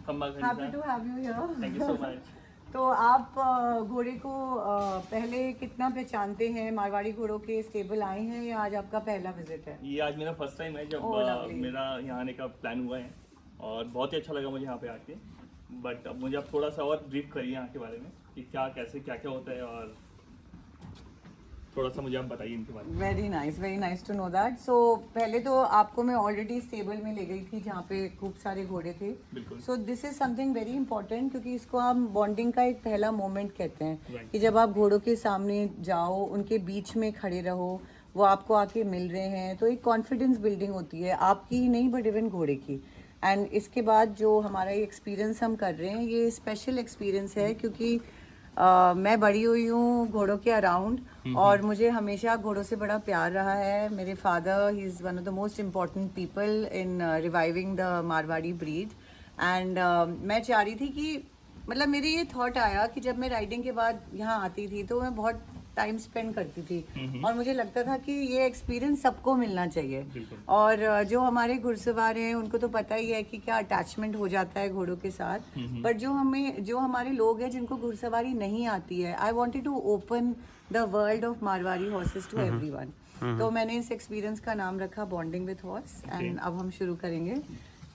Happy to have you here. Thank you so much. तो आप घोड़े को पहले कितना पहचानते हैं? मारवाड़ी घोड़ों के स्टेबल आए हैं या आज आपका पहला विजिट है? ये आज मेरा फर्स्ट टाइम है जब मेरा यहाँ आने का प्लान हुआ है और बहुत ही अच्छा लगा मुझे यहाँ पे आके। बट अब मुझे आप थोड़ा सा और ब्रीफ करिए यहाँ के बारे में कि क्या कैसे क्या क्या होता है और थोड़ा सा मुझे आप बताइए इनके बारे में। Very nice to know that. So पहले तो आपको मैं ऑलरेडी स्टेबल में ले गई थी जहाँ पे खूब सारे घोड़े थे। So this is something very important क्योंकि इसको हम बॉन्डिंग का एक पहला मोमेंट कहते हैं कि जब आप घोड़ों के सामने जाओ, उनके बीच में खड़े रहो, वो आपको आके मिल रहे हैं तो एक कॉन्फिडेंस बिल्डिंग होती है आपकी ही नहीं बट इवन घोड़े की। एंड इसके बाद जो हमारा ये एक्सपीरियंस हम कर रहे हैं ये स्पेशल एक्सपीरियंस है क्योंकि मैं बड़ी हुई हूँ घोड़ों के अराउंड और मुझे हमेशा घोड़ों से बड़ा प्यार रहा है। मेरे father he is one of the most important people in reviving the Marwari breed. And मैं चाह रही थी कि मतलब मेरे ये थॉट आया कि जब मैं राइडिंग के बाद यहाँ आती थी तो मैं बहुत टाइम स्पेंड करती थी और मुझे लगता था कि ये एक्सपीरियंस सबको मिलना चाहिए। और जो हमारे घुड़सवार हैं उनको तो पता ही है कि क्या अटैचमेंट हो जाता है घोड़ों के साथ। बट जो हमारे लोग हैं जिनको घुड़सवारी नहीं आती है, I wanted to open the world of Marwari horses to everyone. तो मैंने इस एक्सपीरियंस का नाम रखा बॉन्डिंग विद हॉर्स। एंड अब हम शुरू करेंगे।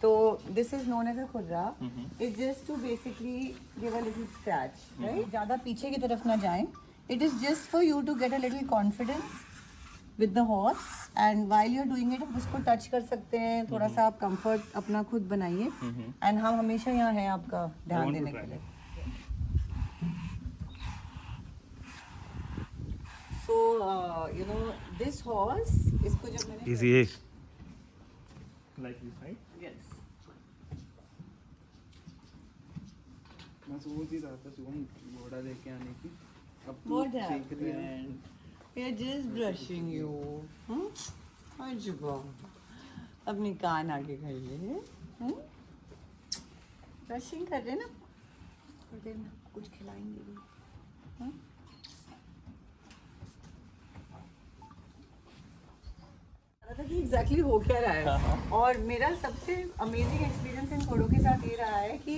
तो this is known as a खुर्रा। It's just to basically give a little scratch, right? ज्यादा पीछे की तरफ ना जाएं। It is just for you to get a little confidence with the horse and while you're doing it आप उसको touch कर सकते हैं, थोड़ा सा आप कंफर्ट अपना खुद बनाइए। एंड हम हमेशा यहाँ हैं आपका ध्यान देने के लिए। So you know this horse, इसको जब मैंने easy है Like this, right? yes मैं सोच ही रहा था सुबह घोड़ा लेके आने की। अब तू what सीख रही है। happened? We are just brushing you. अजब अपने कान आगे कर ले। ब्रशिंग कर रहे ना, थोड़ी देर में कुछ खिलाएंगे भी। हाँ? था कि एग्जैक्टली हो क्या रहा है। और मेरा सबसे अमेजिंग एक्सपीरियंस इन घोड़ों के साथ ये रहा है कि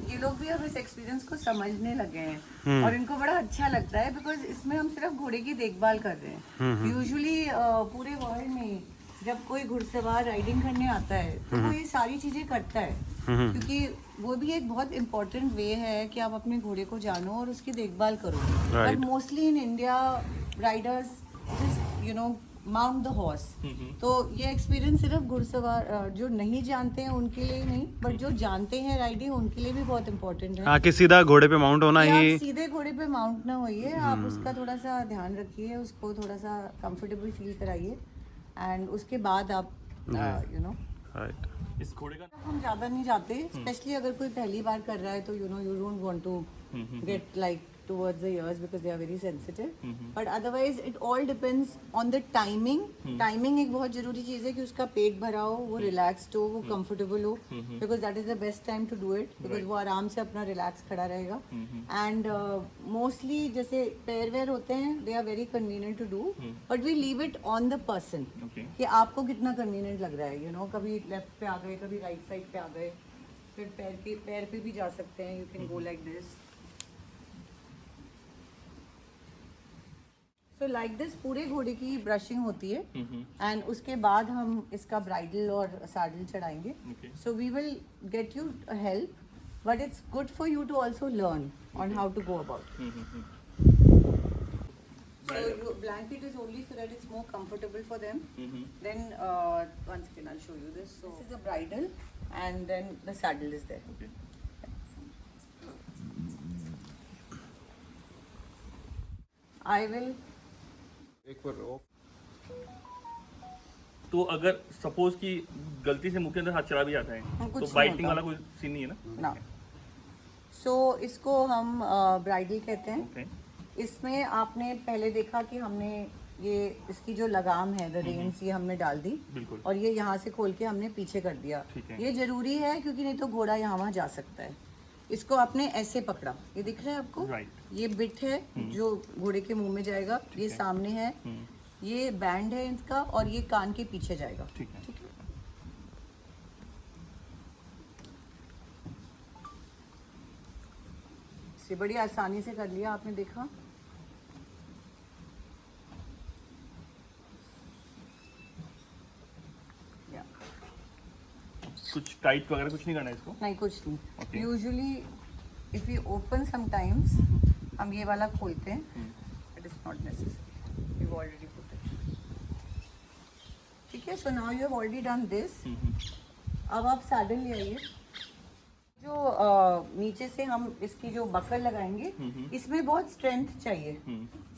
ये लोग भी अब इस एक्सपीरियंस को समझने लगे हैं और इनको बड़ा अच्छा लगता है बिकॉज इसमें हम सिर्फ घोड़े की देखभाल कर रहे हैं। यूजुअली पूरे वर्ल्ड में जब कोई घुड़सवार राइडिंग करने आता है तो वो ये सारी चीजें करता है क्योंकि वो भी एक बहुत इम्पोर्टेंट वे है कि आप अपने घोड़े को जानो और उसकी देखभाल करो। But mostly in India Riders just mount the horse. तो ये एक्सपीरियंस सिर्फ घुड़सवार जो नहीं जानते हैं उनके लिए नहीं बट जो जानते हैं राइडिंग उनके लिए भी बहुत इम्पोर्टेंट है। कि सीधा घोड़े पे माउंट होना ही। आप सीधे घोड़े पे माउंट ना होइए, आप उसका थोड़ा सा ध्यान रखिए, उसको थोड़ा सा कंफर्टेबल फील कराइए एंड उसके बाद आप इस घोड़े का हम ज्यादा नहीं जाते, स्पेशली अगर कोई पहली बार कर रहा है तो you don't want to get like towards the ears because they are very sensitive. But otherwise it all depends on the timing. Timing एक बहुत जरूरी चीज़ है कि उसका पेट भरा हो, वो relaxed हो, वो comfortable हो, because that is the best time to do it because वो आराम से अपना relax खड़ा रहेगा। And mostly जैसे पैर वैर होते हैं they are very convenient to do, but we leave it on the person कि आपको कितना convenient लग रहा है। कभी left पे आ गए, कभी right side पे आ गए, फिर पैर पे भी जा सकते हैं। You can go like this. So like this पूरे घोड़े की ब्रशिंग होती है एंड उसके बाद हम इसका ब्राइडल और सैडल चढ़ाएंगे। So we will get you help but it's good for you to also learn on how to go about. So blanket is only so that it's more comfortable for them. Then once again I'll show you this. So this is the bridle and then the saddle is there. I will एक बार रोक। तो अगर suppose कि गलती से मुंह के अंदर हाथ चला भी जाता है तो बाइटिंग वाला कोई सीन नहीं है ना? सो इसको हम ब्राइडल कहते हैं। इसमें आपने पहले देखा कि हमने ये इसकी जो लगाम है द रेन्स ये हमने डाल दी और ये यहाँ से खोल के हमने पीछे कर दिया। ये जरूरी है क्योंकि नहीं तो घोड़ा यहाँ वहाँ जा सकता है। इसको आपने ऐसे पकड़ा, ये दिख रहा है आपको? ये बिट है जो घोड़े के मुंह में जाएगा, ये सामने है, ये बैंड है इसका और ये कान के पीछे जाएगा। ठीक है। से बड़ी आसानी से कर लिया आपने, देखा। कुछ टाइट वगैरह कुछ नहीं करना है इसको? नहीं, कुछ नहीं। Okay. Usually if you open sometimes हम ये वाला खोलते हैं, it is not necessary, you already put it. ठीक है, so now you have already done this. अब आप सैडल ले आइए। जो नीचे से हम इसकी जो बकल लगाएंगे, इसमें बहुत स्ट्रेंथ चाहिए।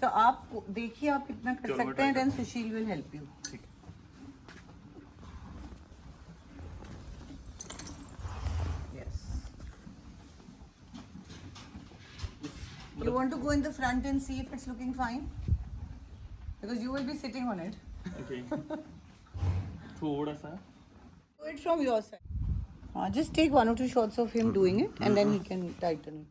तो आप देखिए आप कितना कर चलो, सकते हैं, try then Sushil will help you. ठीक है। You want to go in the front and see if it's looking fine? Because you will be sitting on it. Okay. थोड़ा सा Do it from your side. Just take 1 or 2 shots of him doing it and then he can tighten it.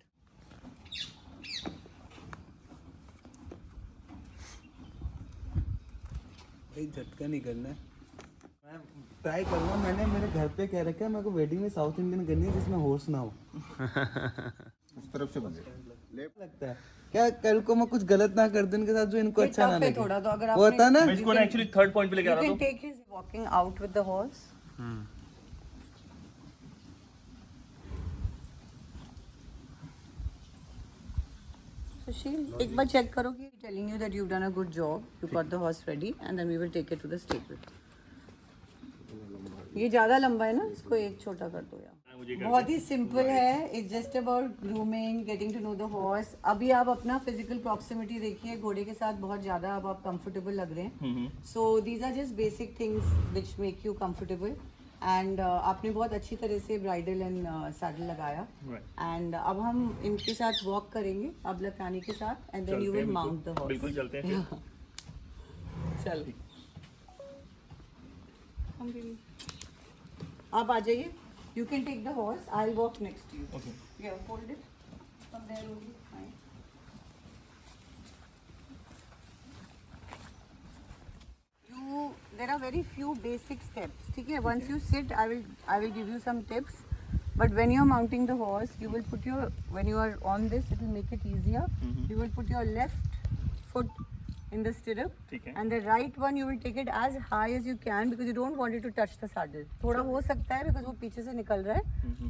भाई झटका निकलना है। मैं try करूँगा। मैंने मेरे घर पे कह रखा है मेरे को वेडिंग में साउथ इंडियन करनी है जिसमें हॉर्स ना हो। उस तरफ से बंदे लगता है क्या कल को मैं कुछ गलत ना कर दूं इनके साथ जो इनको अच्छा ना टफ है लगे। थोड़ा, तो अगर वो होता है ना, मैं इसको ना एक्चुअली थर्ड पॉइंट पे लेके आ you रहा can था। take his walking out with the horse. Sushil, एक बार चेक करो कि telling you that you've done a good job, you got the horse ready and then we will take it to the stable. ये ज़्यादा लंबा है ना, इसको एक छोटा कर दो यार। बहुत ही सिंपल है, it's just about grooming, getting to know the horse. अभी आप अपना फिजिकल प्रॉक्सिमिटी देखिए, घोड़े के साथ बहुत ज़्यादा अब आप कंफर्टेबल लग रहे हैं। So these are just basic things which make you comfortable. And आपने बहुत अच्छी तरह से ब्राइडल एंड सैडल लगाया। एंड अब हम इनके साथ वॉक करेंगे, अब लकानी के साथ, and then you will mount the horse. बिल्कुल चलते हैं फिर। चल आप आ जाइए। You can take the horse. I'll walk next to you. Okay. Yeah, hold it. From there only. Fine. There are very few basic steps. ठीक है. Once you sit, I will give you some tips. But when you're mounting the horse, you will put when you are on this, it will make it easier. You will put your left foot in the stirrup, ठीक है। and the right one you will take it as high as you can because you don't want it to touch the saddle. थोड़ा हो सकता है because वो पीछे से निकल रहा है,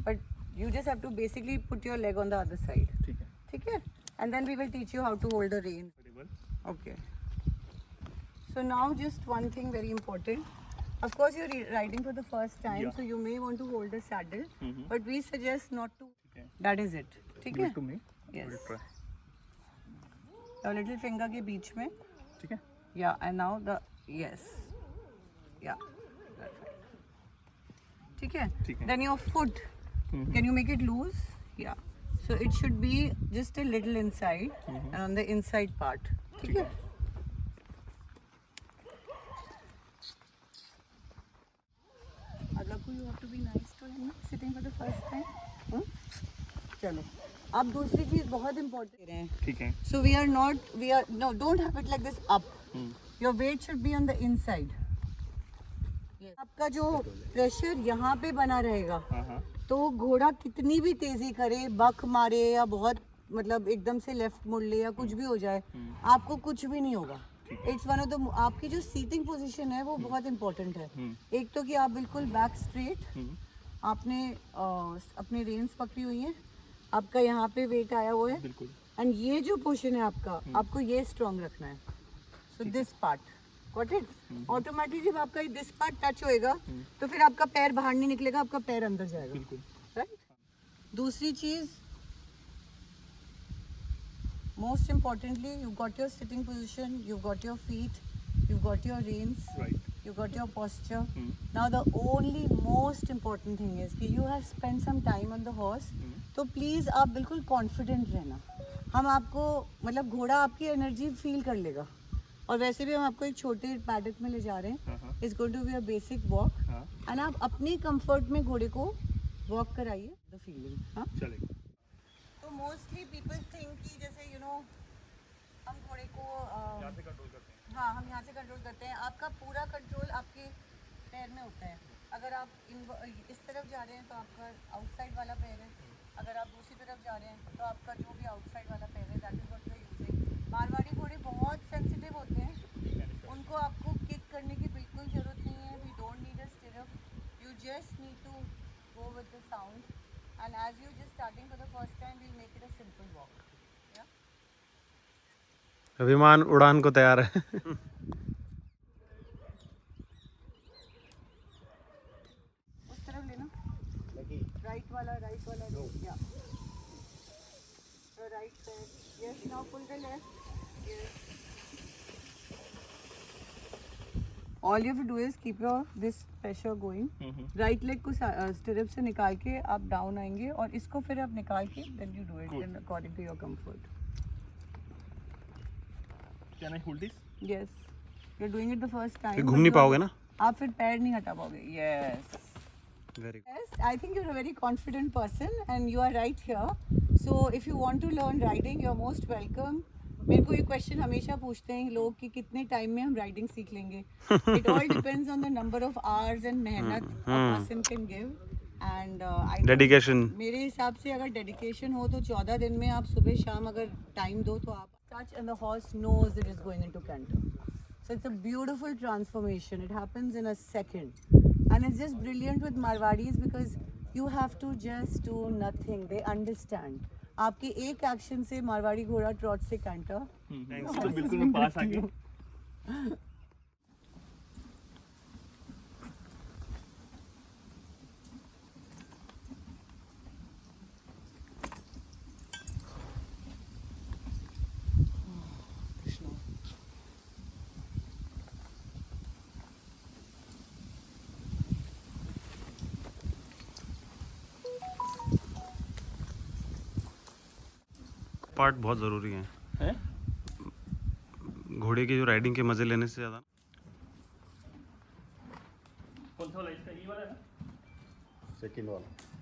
but you just have to basically put your leg on the other side. ठीक है। ठीक है? And then we will teach you how to hold the rein. Okay. So now just one thing very important. Of course you're riding for the first time, Yeah. so you may want to hold the saddle, but we suggest not to. है। That is it. ठीक है? To me. Yes. Try. Your little finger के बीच में. ठीक है। Yeah, and now the yes, yeah, that's right. ठीक है? ठीक है। Then your foot, can you make it loose? Yeah. So it should be just a little inside and on the inside part. ठीक है? Adlaku, you have to be nice to him sitting for the first time. चलो. अब दूसरी चीज बहुत important है। ठीक है। So no, don't have it like this up. Your weight should be on the inside. आपका जो प्रेशर यहाँ पे बना रहेगा, तो घोड़ा कितनी भी तेजी करे, बक मारे या बहुत मतलब एकदम से लेफ्ट मुड़ ले या कुछ भी हो जाए, आपको कुछ भी नहीं होगा। इट्स वन ऑफ द, आपकी जो सीटिंग पोजीशन है वो बहुत इंपॉर्टेंट है। एक तो कि आप बिल्कुल बैक स्ट्रेट, आपने अपनी रेन्स पकड़ी हुई है, आपका यहाँ पे वेट आया हुआ है, बिल्कुल। एंड ये जो पोर्शन है आपका, आपको ये स्ट्रॉन्ग रखना है। So this part got it. Automatically जब आपका दिस पार्ट टच होएगा तो फिर आपका पैर बाहर नहीं निकलेगा, आपका पैर अंदर जाएगा। बिल्कुल। राइट। दूसरी चीज, most importantly, you got your sitting position, you got your feet, you got your reins, Right. you got your posture. Now the only most important thing is कि you have spent some time on the horse, तो please आप बिल्कुल confident रहना। हम आपको मतलब घोड़ा आपकी एनर्जी फील कर लेगा, और वैसे भी हम आपको एक छोटे पैडक में ले जा रहे हैं। It's going to be a basic walk, and आप अपनी कंफर्ट में घोड़े को वॉक कराइए, द फीलिंग। हाँ, चलेगा। तो मोस्टली पीपल थिंक कि जैसे हम घोड़े को यहाँ से कंट्रोल करते हैं। हाँ, हम यहाँ से कंट्रोल करते हैं। आपका पूरा कंट्रोल आपके पैर में होता है। अगर आप इस तरफ जा रहे हैं तो आपका आउटसाइड वाला पैर है, अगर आप दूसरी तरफ जा रहे हैं तो आपका जो भी आउटसाइड वाला पैर है that is what you are using. Marwari घोड़े बहुत सेंसिटिव होते हैं, उनको आपको किक करने की बिल्कुल ज़रूरत नहीं है। We don't need a stirrup, you just need to go with the sound and as you just starting for the first time we make it a simple walk. विमान उड़ान को तैयार है। उस तरफ लेना, राइट वाला या right side, yes now pull the left, yes. All you have to do is keep your this pressure going. Right leg को stirrup से निकाल के आप डाउन आएंगे और इसको फिर आप निकाल के then you do it in according to your comfort. Can I hold this? Yes, you're doing it the first time. फिर घूम नहीं पाओगे ना? आप फिर पैर नहीं हटा पाओगे. Yes. Very Yes, I think you're a very confident person and you are right here. So if you want to learn riding, you're most welcome. मेरे को ये क्वेश्चन हमेशा पूछते हैं लोग कि कितने टाइम में हम राइडिंग सीख लेंगे. It all depends on the number of hours and मेहनत a person can give. And I think dedication. मेरे हिसाब से अगर डेडिकेशन हो तो 14 दिन में आप सुबह शाम अगर टाइम दो तो आप touch and the horse knows it is going into canter. So it's a beautiful transformation. It happens in a second. And it's just brilliant with Marwadis because you have to just do nothing. They understand. आपके एक action से मारवाड़ी घोड़ा trout से canter. Thanks, तो बिल्कुल मैं पास आ गया। Part बहुत ज़रूरी है हैं? घोड़े की जो राइडिंग के मज़े लेने से ज़्यादा। कौन सा वाला, इसका ये वाला है ना? सेकंड वाला